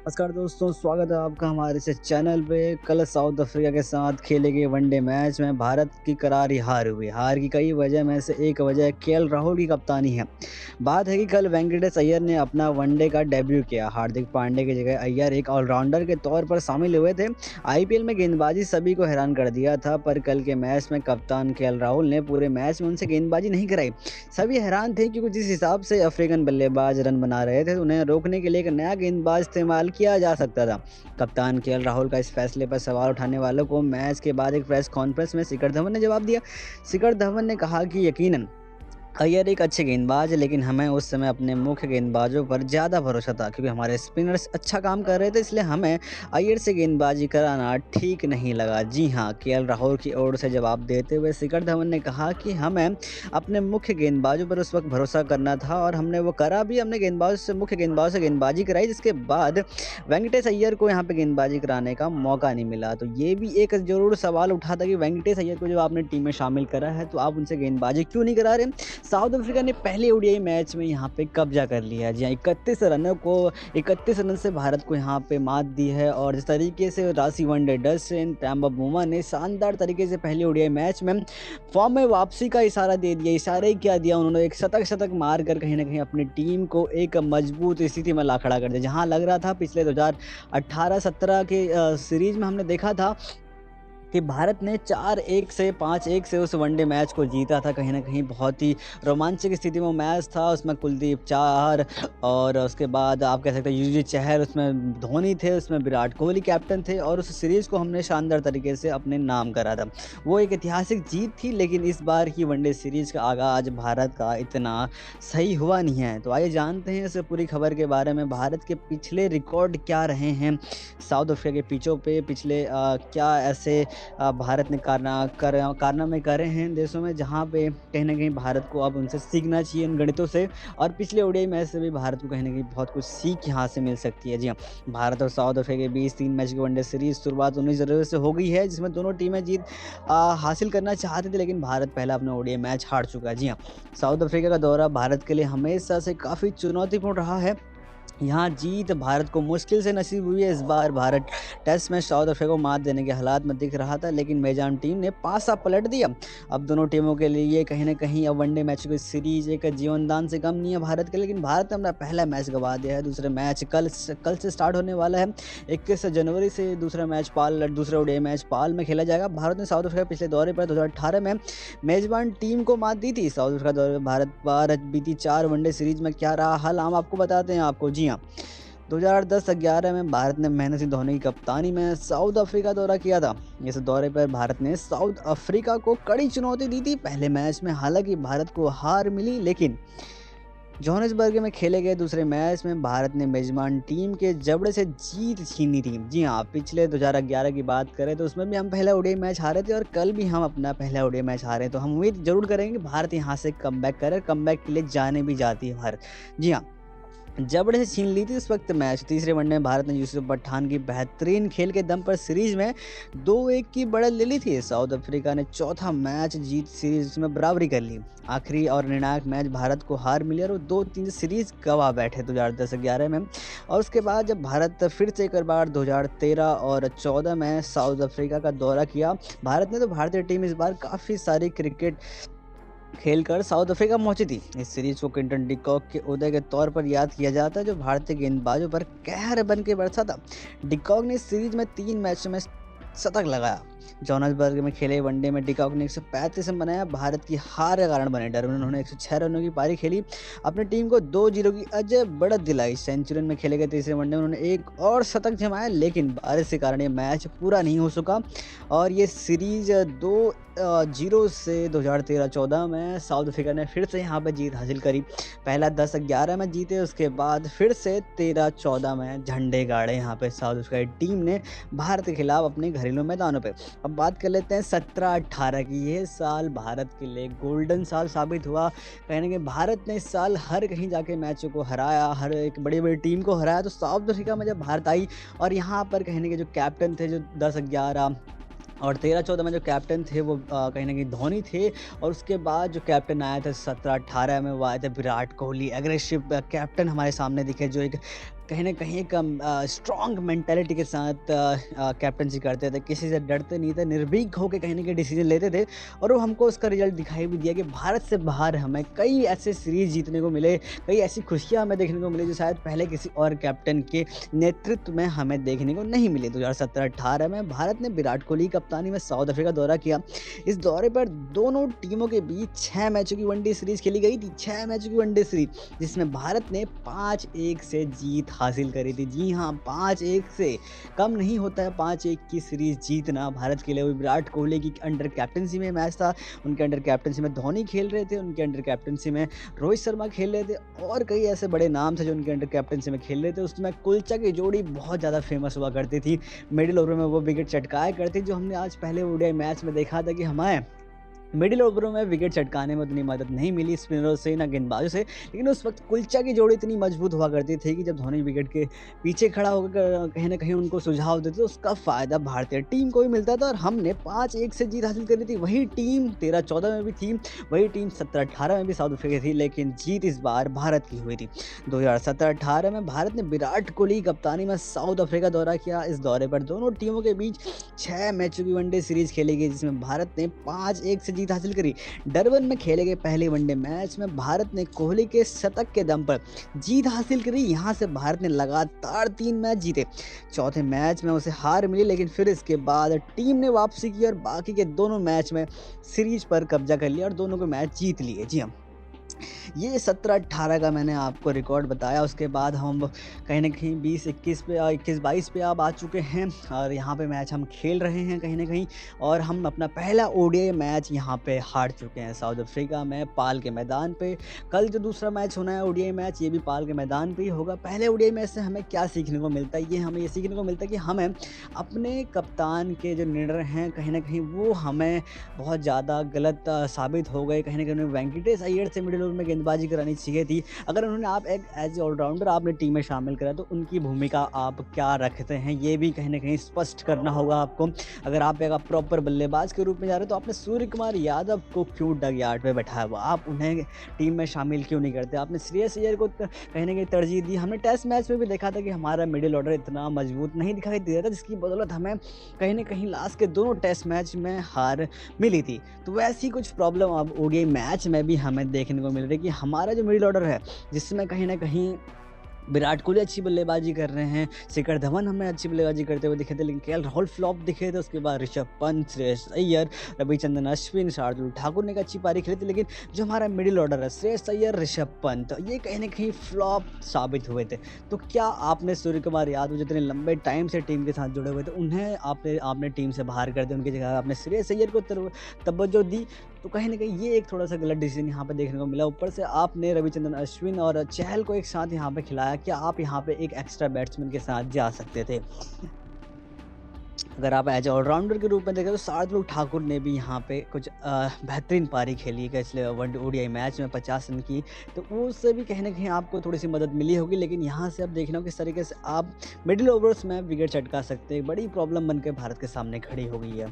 नमस्कार दोस्तों, स्वागत है आपका हमारे इस चैनल पे। कल साउथ अफ्रीका के साथ खेले गए वनडे मैच में भारत की करारी हार हुई। हार की कई वजह में से एक वजह केएल राहुल की कप्तानी है। बात है कि कल वेंकटेश अय्यर ने अपना वनडे का डेब्यू किया। हार्दिक पांड्या की जगह अय्यर एक ऑलराउंडर के तौर पर शामिल हुए थे। आईपीएल में गेंदबाजी सभी को हैरान कर दिया था, पर कल के मैच में कप्तान केएल राहुल ने पूरे मैच में उनसे गेंदबाजी नहीं कराई। सभी हैरान थे क्योंकि जिस हिसाब से अफ्रीकन बल्लेबाज रन बना रहे थे, उन्हें रोकने के लिए एक नया गेंदबाज इस्तेमाल किया जा सकता था। कप्तान केएल राहुल का इस फैसले पर सवाल उठाने वालों को मैच के बाद एक प्रेस कॉन्फ्रेंस में शिखर धवन ने जवाब दिया। शिखर धवन ने कहा कि यकीनन अय्यर एक अच्छे गेंदबाज है, लेकिन हमें उस समय अपने मुख्य गेंदबाजों पर ज़्यादा भरोसा था क्योंकि हमारे स्पिनर्स अच्छा काम कर रहे थे, इसलिए हमें अय्यर से गेंदबाजी कराना ठीक नहीं लगा। जी हाँ, केएल राहुल की ओर से जवाब देते हुए शिखर धवन ने कहा कि हमें अपने मुख्य गेंदबाजों पर उस वक्त भरोसा करना था और हमने वो करा भी। हमने मुख्य गेंदबाजों से गेंदबाजी कराई, जिसके बाद वेंकटेश अय्यर को यहाँ पे गेंदबाजी कराने का मौका नहीं मिला। तो ये भी एक ज़रूर सवाल उठा था कि वेंकटेश अय्यर को जब आपने टीम में शामिल करा है तो आप उनसे गेंदबाजी क्यों नहीं करा रहे। साउथ अफ्रीका ने पहले ओडीआई मैच में यहाँ पे कब्जा कर लिया है। जी हाँ, 31 रन से भारत को यहाँ पे मात दी है। और जिस तरीके से राशि वनडे डस्टिन तैम्बा बुमा ने शानदार तरीके से पहले ओडीआई मैच में फॉर्म में वापसी का इशारा दे दिया। इशारा ही क्या दिया, उन्होंने एक शतक मार कर कहीं ना कहीं अपनी टीम को एक मजबूत स्थिति में ला खड़ा कर दिया। जहाँ लग रहा था पिछले 2018-17 के सीरीज में हमने देखा था कि भारत ने 4-1 से 5-1 से उस वनडे मैच को जीता था। कहीं न कहीं बहुत ही रोमांचक स्थिति में वो मैच था। उसमें कुलदीप चाहर और उसके बाद आप कह सकते हैं युजवेंद्र चहल, उसमें धोनी थे, उसमें विराट कोहली कैप्टन थे और उस सीरीज़ को हमने शानदार तरीके से अपने नाम करा था। वो एक ऐतिहासिक जीत थी, लेकिन इस बार की वनडे सीरीज़ का आगाज़ भारत का इतना सही हुआ नहीं है। तो आइए जानते हैं इस पूरी खबर के बारे में। भारत के पिछले रिकॉर्ड क्या रहे हैं साउथ अफ्रीका के पिचों पे, पिछले क्या ऐसे भारत ने कारनामे करे हैं देशों में, जहाँ पे कहीं न कहीं भारत को अब उनसे सीखना चाहिए इन गणितों से। और पिछले ओडीआई मैच से भी भारत को कहीं न कहीं बहुत कुछ सीख यहाँ से मिल सकती है। जी हाँ, भारत और साउथ अफ्रीका के बीच 3 मैच की वनडे सीरीज़ शुरुआत 19 जनवरी से हो गई है, जिसमें दोनों टीमें जीत हासिल करना चाहती थी, लेकिन भारत पहला अपना ओडीआई मैच हार चुका है। जी हाँ, साउथ अफ्रीका का दौरा भारत के लिए हमेशा से काफ़ी चुनौतीपूर्ण रहा है। यहाँ जीत भारत को मुश्किल से नसीब हुई है। इस बार भारत टेस्ट में साउथ अफ्रीका को मात देने के हालात में दिख रहा था, लेकिन मेजबान टीम ने पासा पलट दिया। अब दोनों टीमों के लिए कहीं न कहीं अब वनडे मैच की सीरीज़ एक जीवनदान से कम नहीं है भारत के, लेकिन भारत ने अपना पहला मैच गंवा दिया है। दूसरे मैच कल से स्टार्ट होने वाला है। 21 जनवरी से दूसरा ओडीआई मैच पाल में खेला जाएगा। भारत ने साउथ अफ्रीका पिछले दौरे पर 2018 में मेजबान टीम को मात दी थी। साउथ अफ्रीका दौरे में भारत बीती 4 वनडे सीरीज़ में क्या रहा हाल, हम आपको बताते हैं आपको। जी हाँ, 2010-11 में भारत ने महेंद्र सिंह धोनी की कप्तानी में साउथ अफ्रीका दौरा किया था। इस दौरे पर भारत ने साउथ अफ्रीका को कड़ी चुनौती दी थी। पहले मैच में हालांकि भारत को हार मिली, लेकिन जोहानिसबर्ग में खेले गए दूसरे मैच में भारत ने मेजबान टीम के जबड़े से जीत छीनी थी। जी हाँ, पिछले 2011 की बात करें तो उसमें भी हम पहला ओडीआई मैच हारे थे और कल भी हम अपना पहला ओडीआई मैच हारे। तो हम उम्मीद जरूर करेंगे कि भारत यहाँ से कमबैक करे। कमबैक के लिए जाने भी जाती है भारत। जी हाँ, जबड़े से छीन ली थी उस वक्त मैच। तीसरे वनडे में भारत ने यूसुफ पठान की बेहतरीन खेल के दम पर सीरीज में 2-1 की बढ़त ले ली थी। साउथ अफ्रीका ने चौथा मैच जीत सीरीज में बराबरी कर ली। आखिरी और निर्णायक मैच भारत को हार मिली और वो 2-3 सीरीज गवा बैठे 2010-11 में। और उसके बाद जब भारत फिर से एक बार 2013 और 14 में साउथ अफ्रीका का दौरा किया भारत ने, तो भारतीय टीम इस बार काफ़ी सारी क्रिकेट खेलकर साउथ अफ्रीका पहुंची थी। इस सीरीज को क्विंटन डिकॉक के उदय के तौर पर याद किया जाता है, जो भारतीय गेंदबाजों पर कहर बन के बरसा था। डिकॉक ने इस सीरीज में 3 मैचों में शतक लगाया। जोहानिसबर्ग में खेले वनडे में डिकॉक ने 135 रन बनाया। भारत की हार का कारण बने डर उन्होंने 106 रनों की पारी खेली, अपनी टीम को 2-0 की अजय बढ़त दिलाई। सेंचुरियन में खेले गए तीसरे वनडे में उन्होंने एक और शतक जमाया, लेकिन बारिश के कारण ये मैच पूरा नहीं हो सका और ये सीरीज 2-0 से 2013-14 में साउथ अफ्रीका ने फिर से यहाँ पर जीत हासिल करी। पहला 10-11 में जीते, उसके बाद फिर से 13-14 में झंडे गाड़े यहाँ पे साउथ अफ्रीका टीम ने भारत के खिलाफ अपने घरेलू मैदानों पे। अब बात कर लेते हैं 17-18 की। ये साल भारत के लिए गोल्डन साल साबित हुआ। कहीं ना कहीं भारत ने इस साल हर कहीं जाके मैचों को हराया, हर एक बड़ी बड़ी टीम को हराया। तो साउथ अफ्रीका में जब भारत आई और यहाँ पर कहीं ना कहीं जो कैप्टन थे, जो 10-11 और 13-14 में जो कैप्टन थे वो कहीं ना कहीं धोनी थे। और उसके बाद जो कैप्टन आया था 17-18 में, वो आए थे विराट कोहली। एग्रेसिव कैप्टन हमारे सामने दिखे, जो एक कहीं न कहीं एक स्ट्रॉन्ग मेंटालिटी के साथ कैप्टेंसी करते थे, किसी से डरते नहीं थे, निर्भीक होके कहीं न कहीं डिसीज़न लेते थे और वो हमको उसका रिज़ल्ट दिखाई भी दिया कि भारत से बाहर हमें कई ऐसे सीरीज़ जीतने को मिले, कई ऐसी खुशियाँ हमें देखने को मिली जो शायद पहले किसी और कैप्टन के नेतृत्व में हमें देखने को नहीं मिली। 2017-18 में भारत ने विराट कोहली की कप्तानी में साउथ अफ्रीका दौरा किया। इस दौरे पर दोनों टीमों के बीच 6 मैचों की वनडे सीरीज़ खेली गई थी, 6 मैचों की वनडे सीरीज़, जिसमें भारत ने 5-1 से जीत हासिल करी थी। जी हाँ, 5-1 से कम नहीं होता है 5-1 की सीरीज़ जीतना भारत के लिए। वो विराट कोहली की अंडर कैप्टेंसी में मैच था, उनके अंडर कैप्टेंसी में धोनी खेल रहे थे, उनके अंडर कैप्टेंसी में रोहित शर्मा खेल रहे थे और कई ऐसे बड़े नाम थे जो उनके अंडर कैप्टेंसी में खेल रहे थे। उसमें कुलचा की जोड़ी बहुत ज़्यादा फेमस हुआ करती थी। मिडिल ओवर में वो विकेट चटकाया करती, जो हमने आज पहले ओडीआई मैच में देखा था कि हमें मिडिल ओवरों में विकेट चटकाने में उतनी मदद नहीं मिली स्पिनरों से ना गेंदबाजों से, लेकिन उस वक्त कुलचा की जोड़ी इतनी मजबूत हुआ करती थी कि जब धोनी विकेट के पीछे खड़ा होकर कहीं ना कहीं उनको सुझाव देते तो उसका फ़ायदा भारतीय टीम को भी मिलता था और हमने 5-1 से जीत हासिल करी थी। वही टीम 13-14 में भी थी, वही टीम 17-18 में भी साउथ अफ्रीका थी, लेकिन जीत इस बार भारत की हुई थी। 2017-18 में भारत ने विराट कोहली की कप्तानी में साउथ अफ्रीका दौरा किया। इस दौरे पर दोनों टीमों के बीच 6 मैचों की वनडे सीरीज़ खेली गई, जिसमें भारत ने 5-1 से जीत हासिल करी। डरबन में खेले गए पहले वनडे मैच में भारत ने कोहली के शतक के दम पर जीत हासिल करी। यहां से भारत ने लगातार 3 मैच जीते। चौथे मैच में उसे हार मिली, लेकिन फिर इसके बाद टीम ने वापसी की और बाकी के दोनों मैच में सीरीज पर कब्जा कर लिया और दोनों को मैच जीत लिए। जी हाँ, ये 17-18 का मैंने आपको रिकॉर्ड बताया। उसके बाद हम कहीं न कहीं 20-21 पे 21-22 पे अब आ चुके हैं और यहाँ पे मैच हम खेल रहे हैं कहीं न कहीं, और हम अपना पहला ओडीआई मैच यहाँ पे हार चुके हैं साउथ अफ्रीका में, पाल के मैदान पे। कल जो दूसरा मैच होना है ओडीआई मैच, ये भी पाल के मैदान पे ही होगा। पहले ओडीआई मैच से हमें क्या सीखने को मिलता है? ये हमें ये सीखने को मिलता है कि हमें अपने कप्तान के जो निर्णय हैं कहीं न कहीं वो हमें बहुत ज़्यादा गलत साबित हो गए। कहीं न कहीं उन्हें वेंकटेश अय्यर से मिडिल ओवर में गेंदबाजी करानी चाहिए थी। अगर उन्होंने आप एक एज ए ऑलराउंडर आपने टीम में शामिल करा तो उनकी भूमिका आप क्या रखते हैं, ये भी कहीं न कहीं स्पष्ट करना होगा आपको। अगर आप एक प्रॉपर बल्लेबाज के रूप में जा रहे हो तो आपने सूर्य कुमार यादव को क्यों डग यार्ड पे बैठाया हुआ? आप उन्हें टीम में शामिल क्यों नहीं करते? आपने श्रेयस अय्यर को कहीं न कहीं तरजीह दी। हमने टेस्ट मैच में भी देखा था कि हमारा मिडिल ऑर्डर इतना मजबूत नहीं दिखाई दे रहा था, जिसकी बदौलत हमें कहीं न कहीं लास्ट के दोनों टेस्ट मैच में हार मिली थी। तो वैसी कुछ प्रॉब्लम अब ओडीआई मैच में भी हमें देखने को मिल रही है कि हमारा जो मिडिल ऑर्डर है, जिसमें कहीं न कहीं विराट कोहली अच्छी बल्लेबाजी कर रहे हैं, शिखर धवन हमें अच्छी बल्लेबाजी करते हुए दिखे थे, लेकिन केएल राहुल फ्लॉप दिखे थे। उसके बाद ऋषभ पंत, श्रेयस अय्यर, रविचंद्रन अश्विन, शार्दुल ठाकुर ने एक अच्छी पारी खेली थी, लेकिन जो हमारा मिडिल ऑर्डर है श्रेयस अय्यर, ऋषभ पंत, ये कहीं न कहीं फ्लॉप साबित हुए थे। तो क्या आपने सूर्य कुमार यादव जितने लंबे टाइम से टीम के साथ जुड़े हुए थे उन्हें आपने टीम से बाहर कर दिया, उनकी जगह आपने श्रेयस अय्यर को तवज्जो दी? तो कहीं न कहीं ये एक थोड़ा-सा गलत डिसीजन यहाँ पे देखने को मिला। ऊपर से आपने रविचंद्रन अश्विन और चहल को एक साथ यहाँ पे खिलाया। क्या आप यहाँ पे एक एक्स्ट्रा बैट्समैन के साथ जा सकते थे? अगर आप एज ऑलराउंडर के रूप में देखें तो शार्दुल ठाकुर ने भी यहाँ पे कुछ बेहतरीन पारी खेली है इसलिए वनडे ओडीआई मैच में 50 रन की, तो उससे भी कहीं न कहीं आपको थोड़ी सी मदद मिली होगी। लेकिन यहाँ से अब देखना हो किस तरीके से आप मिडिल ओवर्स में विकेट चटका सकते हैं। बड़ी प्रॉब्लम बनकर भारत के सामने खड़ी हो गई है।